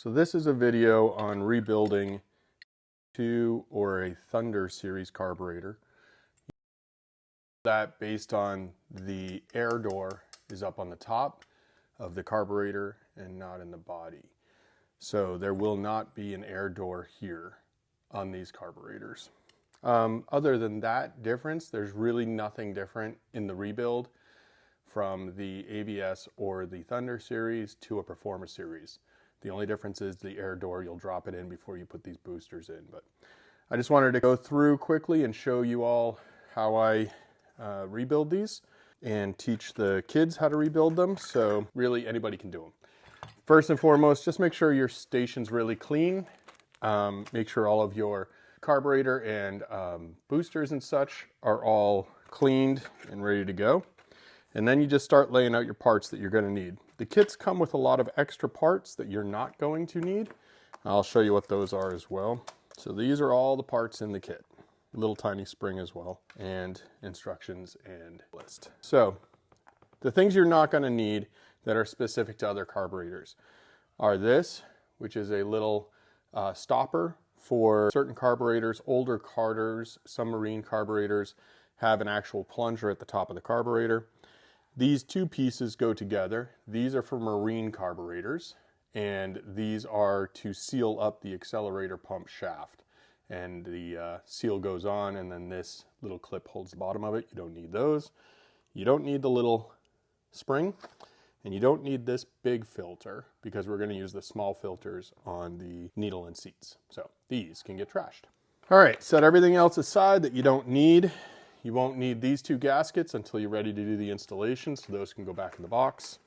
So this is a video on rebuilding two or a Thunder series carburetor. That based on the air door is up on the top of the carburetor and not in the body. So there will not be an air door here on these carburetors. Other than that difference, there's really nothing different in the rebuild from the AVS or the Thunder series to a Performer series. The only difference is the air door, you'll drop it in before you put these boosters in. But I just wanted to go through quickly and show you all how I rebuild these and teach the kids how to rebuild them. So really anybody can do them. First and foremost, just make sure your station's really clean. Make sure all of your carburetor and boosters and such are all cleaned and ready to go. And then you just start laying out your parts that you're going to need. The kits come with a lot of extra parts that you're not going to need. I'll show you what those are as well. So these are all the parts in the kit. A little tiny spring as well, and instructions and list. So the things you're not going to need that are specific to other carburetors are this, which is a little stopper for certain carburetors. Older Carters, some marine carburetors have an actual plunger at the top of the carburetor. These two pieces go together. These are for marine carburetors, and these are to seal up the accelerator pump shaft. And the seal goes on, and then this little clip holds the bottom of it. You don't need those. You don't need the little spring, and you don't need this big filter because we're going to use the small filters on the needle and seats. So these can get trashed. All right, set everything else aside that you don't need. You won't need these two gaskets until you're ready to do the installation, so those can go back in the box.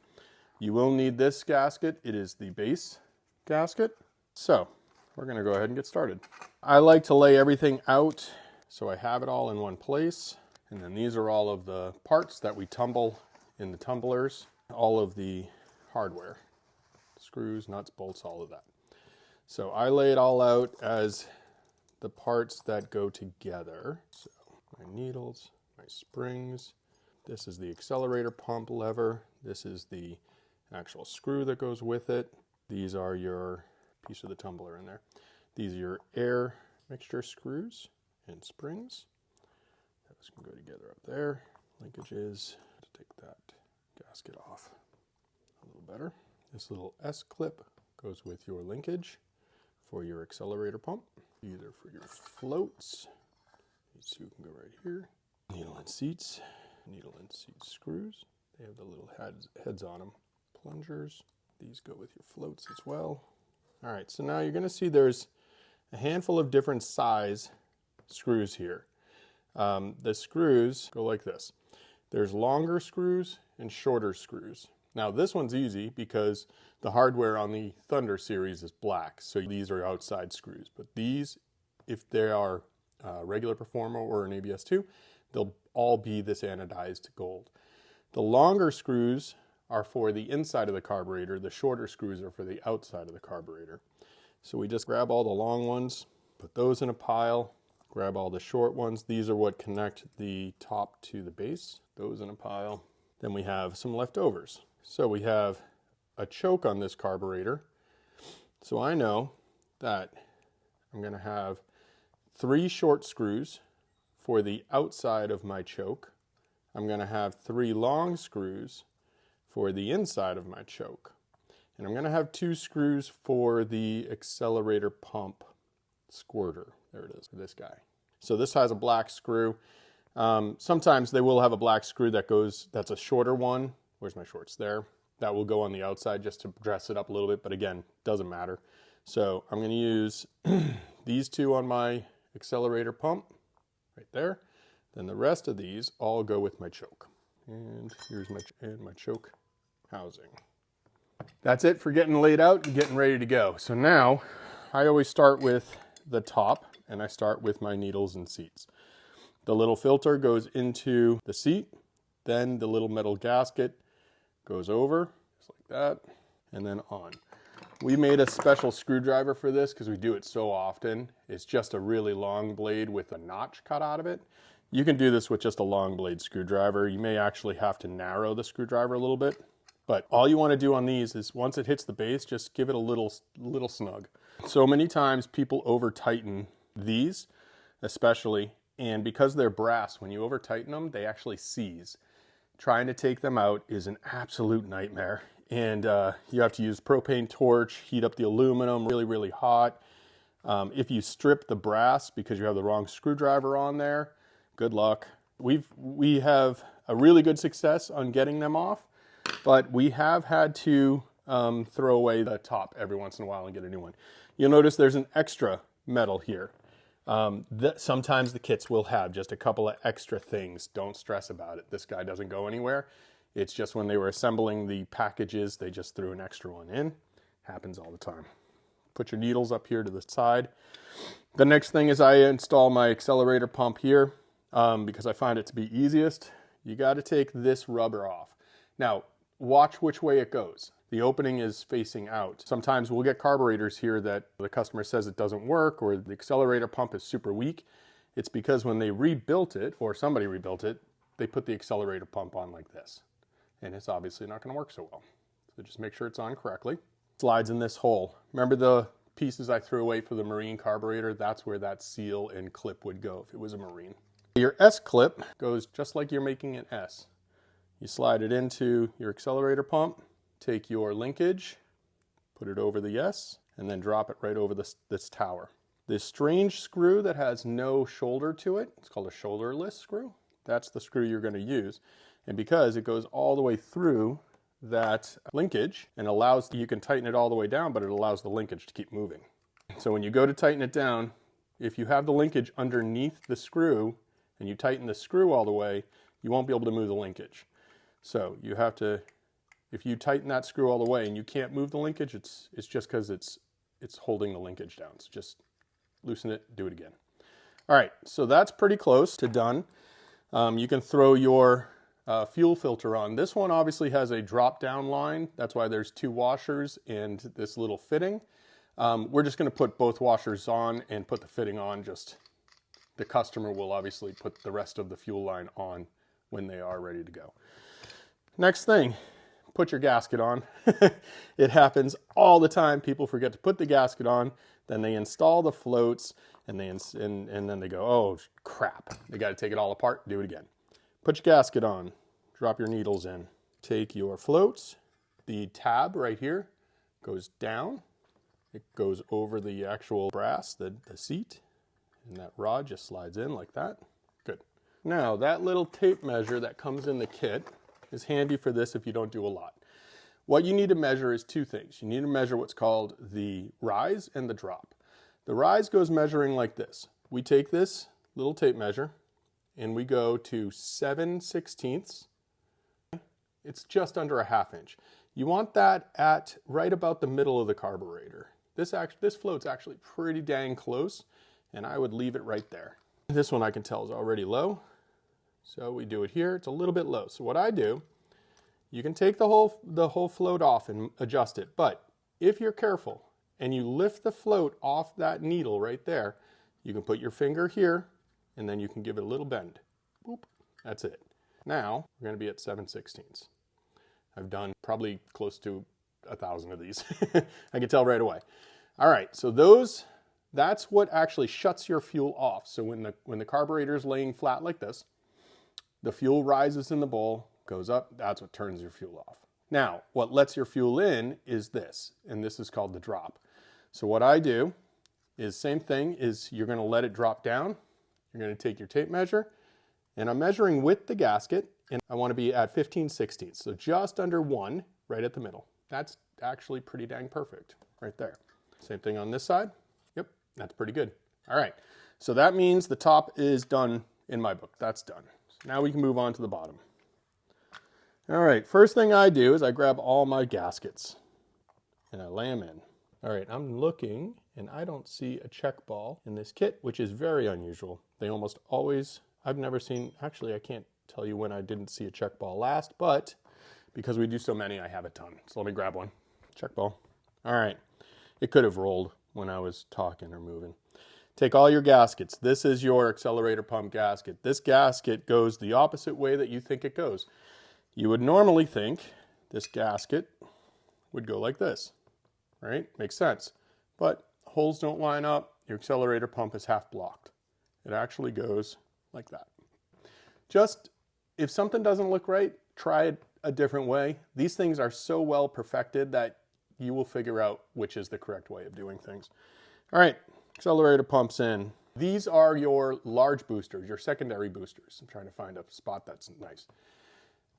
You will need this gasket. It is the base gasket. So we're going to go ahead and get started. I like to lay everything out so I have it all in one place. And then these are all of the parts that we tumble in the tumblers, all of the hardware, screws, nuts, bolts, all of that. So I lay it all out as the parts that go together. So my needles, my springs. This is the accelerator pump lever. This is the actual screw that goes with it. These are your piece of the tumbler in there. These are your air mixture screws and springs. Those can go together up there. Linkages to take that gasket off a little better. This little S clip goes with your linkage for your accelerator pump, either for your floats. These two can go right here. Needle and seat screws. They have the little heads on them. Plungers. These go with your floats as well. All right, so now you're going to see there's a handful of different size screws here. The screws go like this. There's longer screws and shorter screws. Now this one's easy because the hardware on the Thunder series is black, so these are outside screws. But these, if they are regular Performer or an AVS2, they'll all be this anodized gold. The longer screws are for the inside of the carburetor. The shorter screws are for the outside of the carburetor. So we just grab all the long ones, put those in a pile, grab all the short ones. These are what connect the top to the base, those in a pile. Then we have some leftovers. So we have a choke on this carburetor. So I know that I'm going to have 3 short screws for the outside of my choke. I'm going to have 3 long screws for the inside of my choke. And I'm going to have 2 screws for the accelerator pump squirter. There it is, for this guy. So this has a black screw. Sometimes they will have a black screw that's a shorter one. Where's my shorts? There. That will go on the outside just to dress it up a little bit, but again, doesn't matter. So I'm going to use these 2 on my accelerator pump, right there. Then the rest of these all go with my choke. And here's my choke housing. That's it for getting laid out and getting ready to go. So now I always start with the top, and I start with my needles and seats. The little filter goes into the seat, then the little metal gasket goes over, just like that, and then on. We made a special screwdriver for this because we do it so often. It's just a really long blade with a notch cut out of it. You can do this with just a long blade screwdriver. You may actually have to narrow the screwdriver a little bit, But all you want to do on these is once it hits the base, just give it a little snug. So many times people over tighten these, especially, and because they're brass, when you over tighten them, they actually seize. Trying to take them out is an absolute nightmare. And you have to use propane torch, heat up the aluminum really, really hot. If you strip the brass because you have the wrong screwdriver on there, good luck. We have a really good success on getting them off, but we have had to throw away the top every once in a while and get a new one. You'll notice there's an extra metal here. Sometimes the kits will have just a couple of extra things. Don't stress about it. This guy doesn't go anywhere. It's just when they were assembling the packages, they just threw an extra one in. Happens all the time. Put your needles up here to the side. The next thing is I install my accelerator pump here because I find it to be easiest. You got to take this rubber off. Now, watch which way it goes. The opening is facing out. Sometimes we'll get carburetors here that the customer says it doesn't work or the accelerator pump is super weak. It's because when they rebuilt it, or somebody rebuilt it, they put the accelerator pump on like this. And it's obviously not going to work so well. So just make sure it's on correctly. Slides in this hole. Remember the pieces I threw away for the marine carburetor? That's where that seal and clip would go if it was a marine. Your S clip goes just like you're making an S. You slide it into your accelerator pump, take your linkage, put it over the S, and then drop it right over this tower. This strange screw that has no shoulder to it, it's called a shoulderless screw. That's the screw you're going to use. And because it goes all the way through that linkage and allows, you can tighten it all the way down, but it allows the linkage to keep moving. So when you go to tighten it down, if you have the linkage underneath the screw and you tighten the screw all the way, you won't be able to move the linkage. So you have to, if you tighten that screw all the way and you can't move the linkage, it's just because it's holding the linkage down. So just loosen it, do it again. All right, so that's pretty close to done. You can throw your fuel filter on. This one obviously has a drop down line. That's why there's two washers and this little fitting. We're just going to put both washers on and put the fitting on. Just the customer will obviously put the rest of the fuel line on when they are ready to go. Next thing, put your gasket on. It happens all the time. People forget to put the gasket on, then they install the floats and then they go, oh crap, they got to take it all apart, do it again. Put your gasket on, drop your needles in, take your floats, the tab right here goes down, it goes over the actual brass, the seat, and that rod just slides in like that. Good. Now that little tape measure that comes in the kit is handy for this if you don't do a lot. What you need to measure is two things. You need to measure what's called the rise and the drop. The rise goes measuring like this. We take this little tape measure and we go to 7/16. It's just under a ½ inch. You want that at right about the middle of the carburetor. This float's actually pretty dang close, and I would leave it right there. This one I can tell is already low, so we do it here. It's a little bit low. So what I do, you can take the whole float off and adjust it, but if you're careful and you lift the float off that needle right there, you can put your finger here and then you can give it a little bend. Boop. That's it. Now we're going to be at 7/16. I've done probably close to 1,000 of these. I can tell right away. All right, so that's what actually shuts your fuel off. So when the carburetor is laying flat like this, the fuel rises in the bowl, goes up, that's what turns your fuel off. Now, what lets your fuel in is this, and this is called the drop. So what I do is same thing, is you're going to let it drop down. You're going to take your tape measure, and I'm measuring with the gasket, and I want to be at 15/16, so just under 1, right at the middle. That's actually pretty dang perfect right there. Same thing on this side. Yep, that's pretty good. All right, so that means the top is done in my book. That's done. So now we can move on to the bottom. All right, first thing I do is I grab all my gaskets and I lay them in. All right, I'm looking and I don't see a check ball in this kit, which is very unusual. They almost always, I've never seen, actually I can't tell you when I didn't see a check ball last, but because we do so many, I have a ton. So let me grab one. Check ball. All right, it could have rolled when I was talking or moving. Take all your gaskets. This is your accelerator pump gasket. This gasket goes the opposite way that you think it goes. You would normally think this gasket would go like this, right? Makes sense. But holes don't line up, your accelerator pump is half blocked. It actually goes like that. Just, if something doesn't look right, try it a different way. These things are so well perfected that you will figure out which is the correct way of doing things. All right, accelerator pumps in. These are your large boosters, your secondary boosters. I'm trying to find a spot that's nice.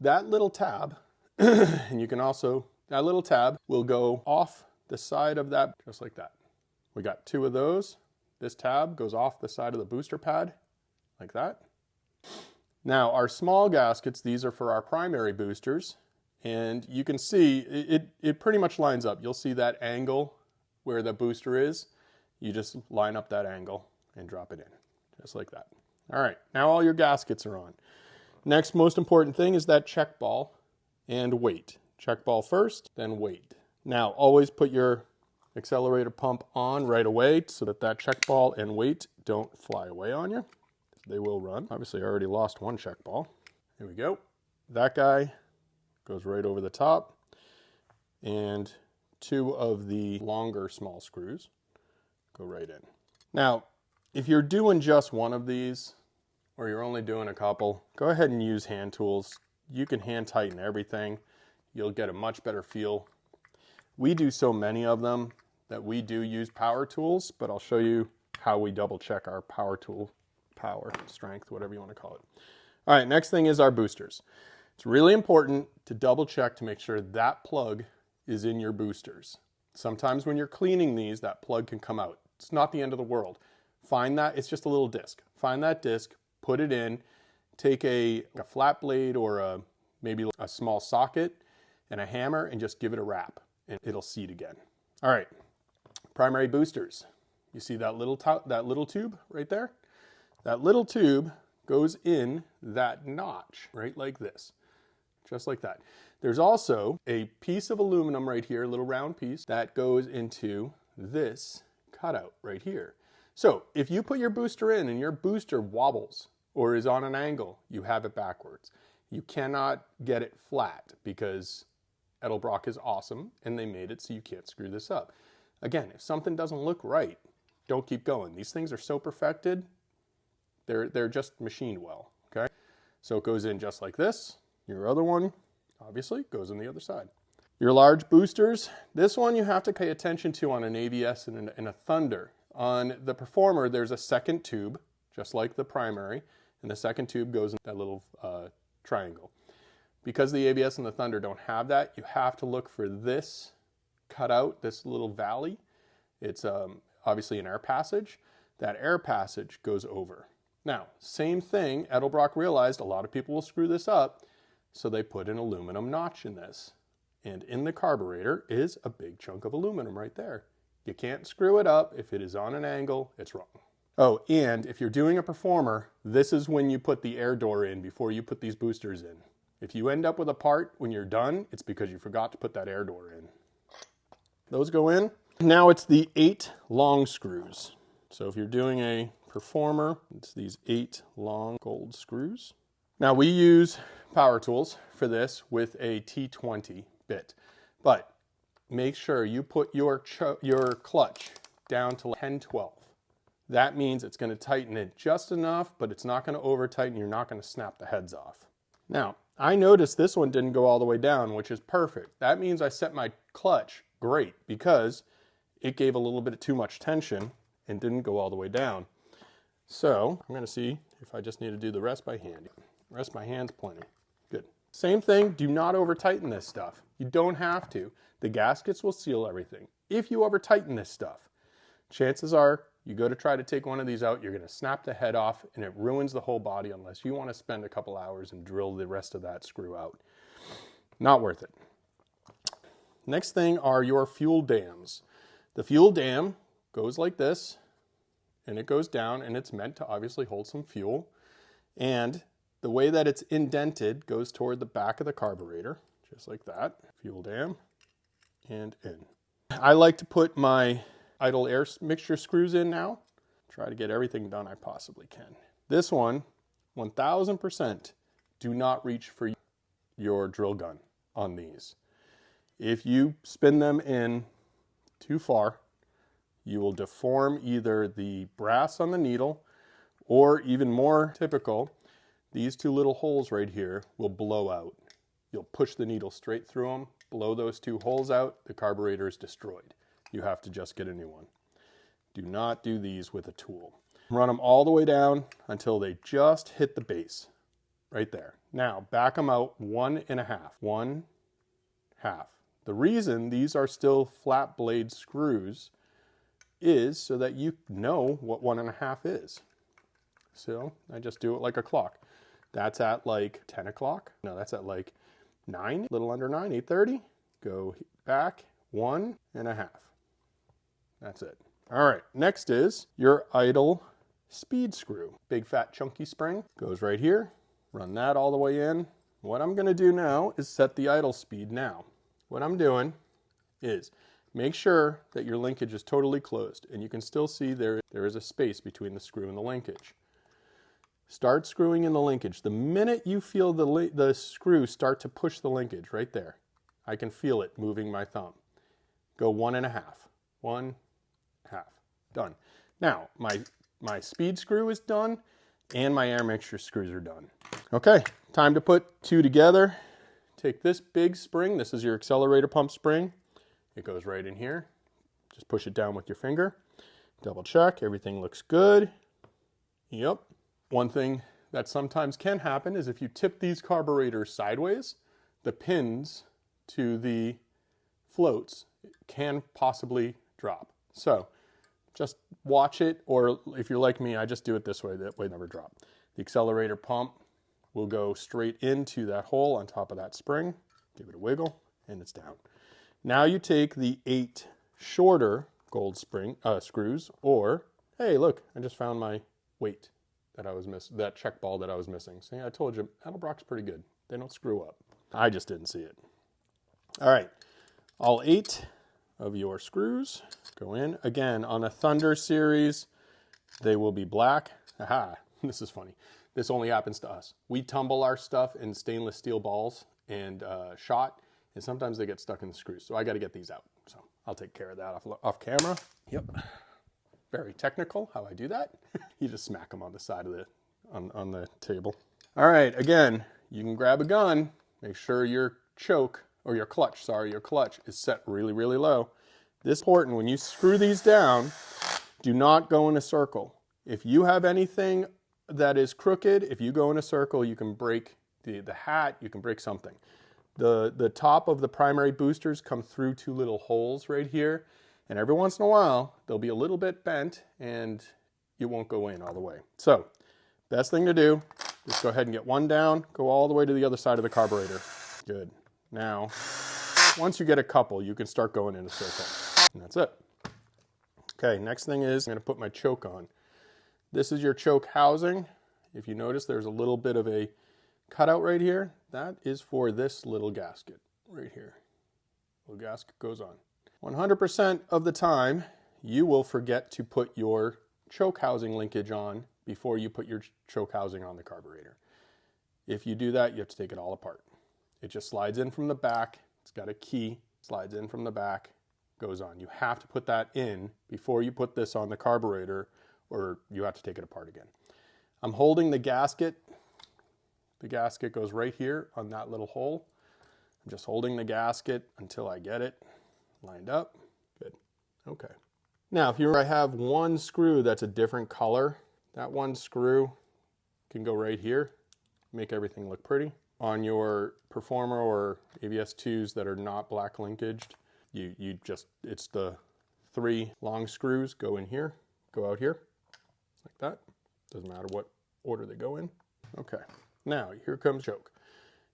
That little tab, and you can also, that little tab will go off the side of that, just like that. We got 2 of those. This tab goes off the side of the booster pad, like that. Now, our small gaskets, these are for our primary boosters, and you can see it pretty much lines up. You'll see that angle where the booster is. You just line up that angle and drop it in, just like that. All right, now all your gaskets are on. Next most important thing is that check ball and weight. Check ball first, then weight. Now, always put your accelerator pump on right away so that that check ball and weight don't fly away on you. They will run. Obviously, I already lost one check ball. Here we go. That guy goes right over the top. And 2 of the longer small screws go right in. Now, if you're doing just one of these, or you're only doing a couple, go ahead and use hand tools. You can hand tighten everything. You'll get a much better feel. We do so many of them that we do use power tools, but I'll show you how we double check our power tool. Power, strength, whatever you want to call it. All right, next thing is our boosters. It's really important to double check to make sure that plug is in your boosters. Sometimes when you're cleaning these, that plug can come out. It's not the end of the world. Find that, it's just a little disc. Find that disc, put it in, take a flat blade or maybe a small socket and a hammer and just give it a wrap and it'll seat again. All right, primary boosters. You see that little tube right there? That little tube goes in that notch, right like this, just like that. There's also a piece of aluminum right here, a little round piece, that goes into this cutout right here. So if you put your booster in and your booster wobbles or is on an angle, you have it backwards. You cannot get it flat because Edelbrock is awesome and they made it so you can't screw this up. Again, if something doesn't look right, don't keep going. These things are so perfected. They're just machined well, okay? So it goes in just like this. Your other one, obviously, goes on the other side. Your large boosters, this one you have to pay attention to on an AVS and a Thunder. On the Performer, there's a second tube, just like the primary, and the second tube goes in that little triangle. Because the AVS and the Thunder don't have that, you have to look for this cutout, this little valley. It's obviously an air passage. That air passage goes over. Now, same thing, Edelbrock realized a lot of people will screw this up, so they put an aluminum notch in this. And in the carburetor is a big chunk of aluminum right there. You can't screw it up. If it is on an angle, it's wrong. Oh, and if you're doing a Performer, this is when you put the air door in before you put these boosters in. If you end up with a part when you're done, it's because you forgot to put that air door in. Those go in. Now it's the 8 long screws. So if you're doing a Performer, it's these 8 long gold screws. Now we use power tools for this with a T20 bit, but make sure you put your clutch down to 10-12. That means it's going to tighten it just enough, but it's not going to over tighten. You're not going to snap the heads off. Now, I noticed this one didn't go all the way down, which is perfect. That means I set my clutch great because it gave a little bit too much tension and didn't go all the way down. So I'm going to see if I just need to do the rest by hand. Rest by hand's plenty. Good. Same thing, do not over tighten this stuff. You don't have to. The gaskets will seal everything. If you over tighten this stuff, chances are you go to try to take one of these out, you're going to snap the head off and it ruins the whole body unless you want to spend a couple hours and drill the rest of that screw out. Not worth it. Next thing are your fuel dams. The fuel dam goes like this. And it goes down and it's meant to obviously hold some fuel. And the way that it's indented goes toward the back of the carburetor, just like that. Fuel dam and in. I like to put my idle air mixture screws in now. Try to get everything done I possibly can. This one, 1000%, do not reach for your drill gun on these. If you spin them in too far, you will deform either the brass on the needle, or even more typical, these two little holes right here will blow out. You'll push the needle straight through them, blow those two holes out, the carburetor is destroyed. You have to just get a new one. Do not do these with a tool. Run them all the way down until they just hit the base, right there. Now, back them out 1.5, 1/2. The reason these are still flat blade screws is so that you know what 1.5 is. So I just do it like a clock. That's at like 10 o'clock. No, that's at like 9, a little under 9, 8:30. Go back 1.5. That's it. All right, next is your idle speed screw. Big fat chunky spring goes right here. Run that all the way in. What I'm gonna do now is set the idle speed now. What I'm doing is make sure that your linkage is totally closed, and you can still see there is a space between the screw and the linkage. Start screwing in the linkage. The minute you feel the screw start to push the linkage right there, I can feel it moving my thumb. Go 1.5, 1/2, done. Now, my speed screw is done, and my air mixture screws are done. Okay, time to put two together. Take this big spring, this is your accelerator pump spring. It goes right in here. Just push it down with your finger. Double check, everything looks good. Yep. One thing that sometimes can happen is if you tip these carburetors sideways, the pins to the floats can possibly drop. So just watch it, or if you're like me, I just do it this way, that way never drop. The accelerator pump will go straight into that hole on top of that spring. Give it a wiggle, and it's down. Now you take the 8 shorter gold spring screws, or, hey, look, I just found my weight that I was missing, that check ball that I was missing. See, I told you, Edelbrock's pretty good. They don't screw up. I just didn't see it. All right, all 8 of your screws go in. Again, on a Thunder series, they will be black. Aha, this is funny. This only happens to us. We tumble our stuff in stainless steel balls and shot, and sometimes they get stuck in the screws. So I got to get these out. So I'll take care of that off camera. Yep. Very technical how I do that. You just smack them on the side of the on the table. All right, again, you can grab a gun. Make sure your choke, or your clutch, sorry, your clutch is set really, really low. This is important. When you screw these down, do not go in a circle. If you have anything that is crooked, if you go in a circle, you can break the hat, you can break something. The top of the primary boosters come through 2 little holes right here, and every once in a while, they'll be a little bit bent, and you won't go in all the way. So, best thing to do, just go ahead and get one down, go all the way to the other side of the carburetor. Good. Now, once you get a couple, you can start going in a circle, and that's it. Okay, next thing is I'm going to put my choke on. This is your choke housing. If you notice, there's a little bit of a cutout right here. That is for this little gasket right here. Little gasket goes on. 100% of the time, you will forget to put your choke housing linkage on before you put your choke housing on the carburetor. If you do that, you have to take it all apart. It just slides in from the back. It's got a key, slides in from the back, goes on. You have to put that in before you put this on the carburetor, or you have to take it apart again. I'm holding the gasket. The gasket goes right here on that little hole. I'm just holding the gasket until I get it lined up. Good. Okay. Now, if I have one screw that's a different color, that one screw can go right here, make everything look pretty. On your Performer or AVS2s that are not black linkaged, it's the 3 long screws go in here, go out here, like that. Doesn't matter what order they go in. Okay, now here comes choke.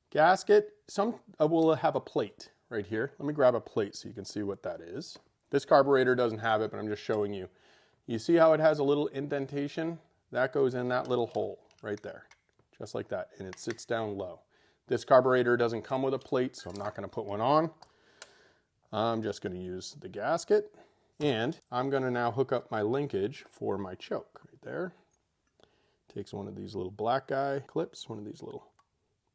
Gasket, some will have a plate right here. Let me grab a plate so you can see what that is. This carburetor doesn't have it, but I'm just showing you. You see how it has a little indentation? That goes in that little hole right there, just like that, and it sits down low. This carburetor doesn't come with a plate, so I'm not going to put one on. I'm just going to use the gasket, and I'm going to now hook up my linkage for my choke right there. Takes one of these little black guy clips, one of these little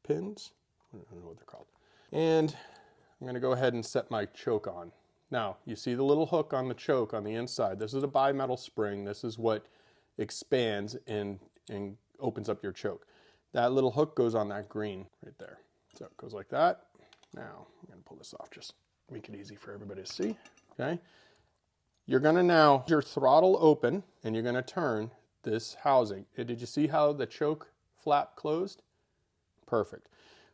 pins. I don't know what they're called. And I'm going to go ahead and set my choke on. Now, you see the little hook on the choke on the inside. This is a bimetal spring. This is what expands and opens up your choke. That little hook goes on that green right there. So it goes like that. Now, I'm going to pull this off, just make it easy for everybody to see. Okay. You're going to now, your throttle open, and you're going to turn this housing. Did you see how the choke flap closed? Perfect.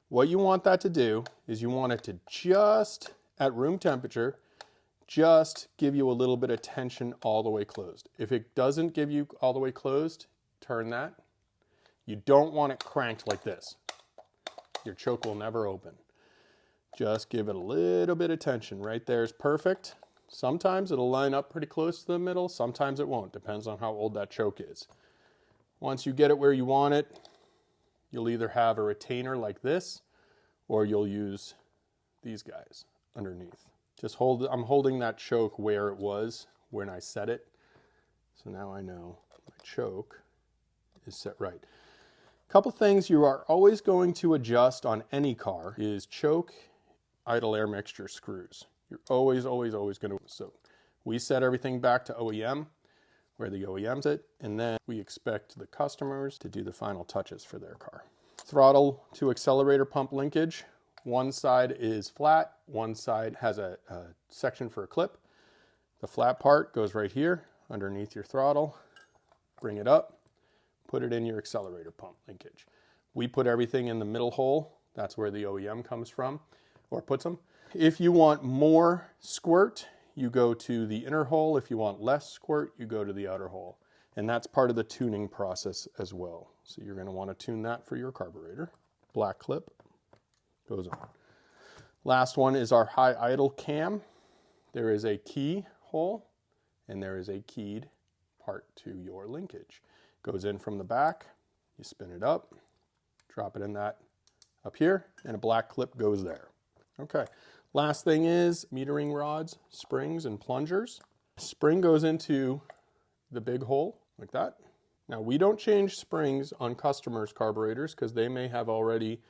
What you want that to do is you want it to just, at room temperature, just give you a little bit of tension all the way closed. If it doesn't give you all the way closed, turn that. You don't want it cranked like this. Your choke will never open. Just give it a little bit of tension. Right there is perfect. Sometimes it'll line up pretty close to the middle. Sometimes it won't. Depends on how old that choke is. Once you get it where you want it, you'll either have a retainer like this, or you'll use these guys underneath. Just hold, I'm holding that choke where it was when I set it. So now I know my choke is set right. A couple things you are always going to adjust on any car is choke, idle air mixture screws. You're always going to, so we set everything back to OEM, where the OEM's it, and then we expect the customers to do the final touches for their car. Throttle to accelerator pump linkage. One side is flat, one side has a section for a clip. The flat part goes right here underneath your throttle. Bring it up, put it in your accelerator pump linkage. We put everything in the middle hole. That's where the OEM comes from, or puts them. If you want more squirt, you go to the inner hole. If you want less squirt, you go to the outer hole. And that's part of the tuning process as well. So you're going to want to tune that for your carburetor. Black clip goes on. Last one is our high idle cam. There is a key hole and there is a keyed part to your linkage. Goes in from the back, you spin it up, drop it in that up here, and a black clip goes there. Okay, last thing is metering rods, springs, and plungers. Spring goes into the big hole like that. Now we don't change springs on customers' carburetors because they may have already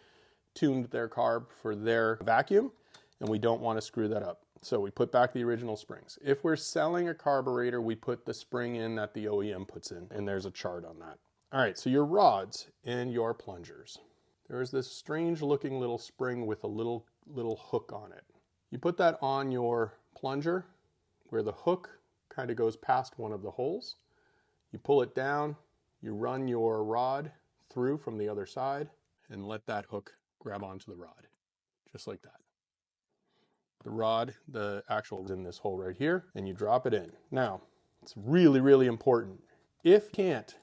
tuned their carb for their vacuum and we don't want to screw that up. So we put back the original springs. If we're selling a carburetor, we put the spring in that the OEM puts in, and there's a chart on that. All right, so your rods and your plungers. There is this strange looking little spring with a little hook on it. You put that on your plunger where the hook kind of goes past one of the holes. You pull it down, you run your rod through from the other side and let that hook grab onto the rod, just like that. The rod, the actual is in this hole right here, and you drop it in. Now, it's really important. If you can't,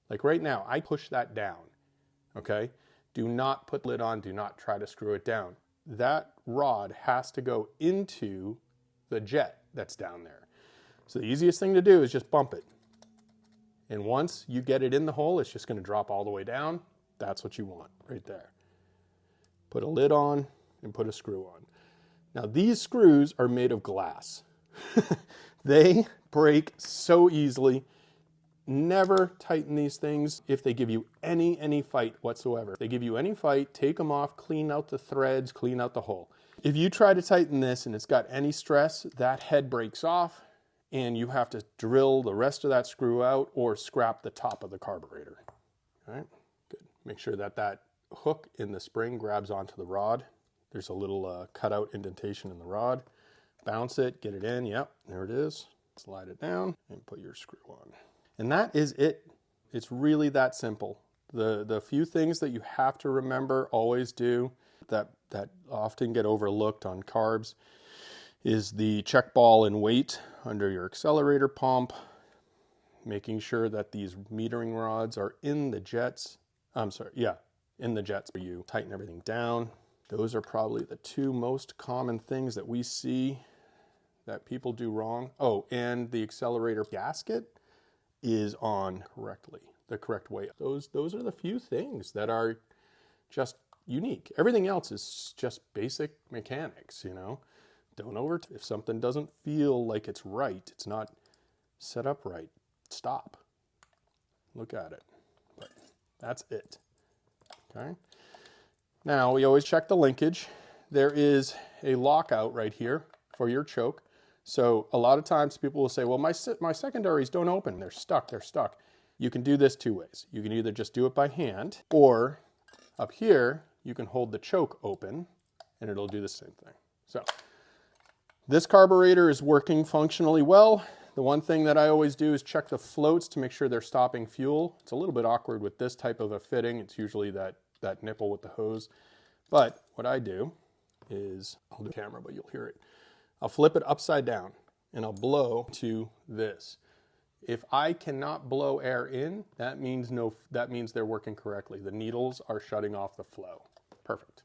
like right now, I push that down, okay? Do not put the lid on, do not try to screw it down. That rod has to go into the jet that's down there. So the easiest thing to do is just bump it. And once you get it in the hole, it's just going to drop all the way down. That's what you want right there. Put a lid on and put a screw on. Now these screws are made of glass. They break so easily. Never tighten these things if they give you any fight whatsoever. If they give you any fight, take them off, clean out the threads, clean out the hole. If you try to tighten this and it's got any stress, that head breaks off and you have to drill the rest of that screw out or scrap the top of the carburetor. All right, good. Make sure that that hook in the spring grabs onto the rod. There's a little cutout indentation in the rod. Bounce it, get it in, yep, there it is. Slide it down and put your screw on. And that is it. It's really that simple. The few things that you have to remember, always do, that often get overlooked on carbs is the check ball and weight under your accelerator pump, making sure that these metering rods are in the jets. In the jets where you tighten everything down. Those are probably the two most common things that we see that people do wrong. Oh, and the accelerator gasket is on correctly, the correct way. Those are the few things that are just unique. Everything else is just basic mechanics, you know. Don't if something doesn't feel like it's right, it's not set up right, stop. Look at it. But that's it. Okay. Now we always check the linkage. there is a lockout right here for your choke. So a lot of times people will say, well, my secondaries don't open. They're stuck. You can do this two ways. You can either just do it by hand, or up here, you can hold the choke open and it'll do the same thing. So this carburetor is working functionally well. The one thing that I always do is check the floats to make sure they're stopping fuel. It's a little bit awkward with this type of a fitting. It's usually that nipple with the hose. But what I do is, I'll do the camera, but you'll hear it. I'll flip it upside down and I'll blow to this. If I cannot blow air in, that means they're working correctly. The needles are shutting off the flow. Perfect.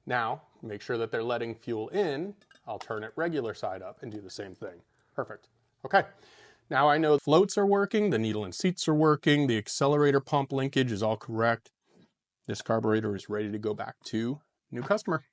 Now, make sure that they're letting fuel in. I'll turn it regular side up and do the same thing. Perfect. Okay. Now I know the floats are working, the needle and seats are working, the accelerator pump linkage is all correct. This carburetor is ready to go back to new customer.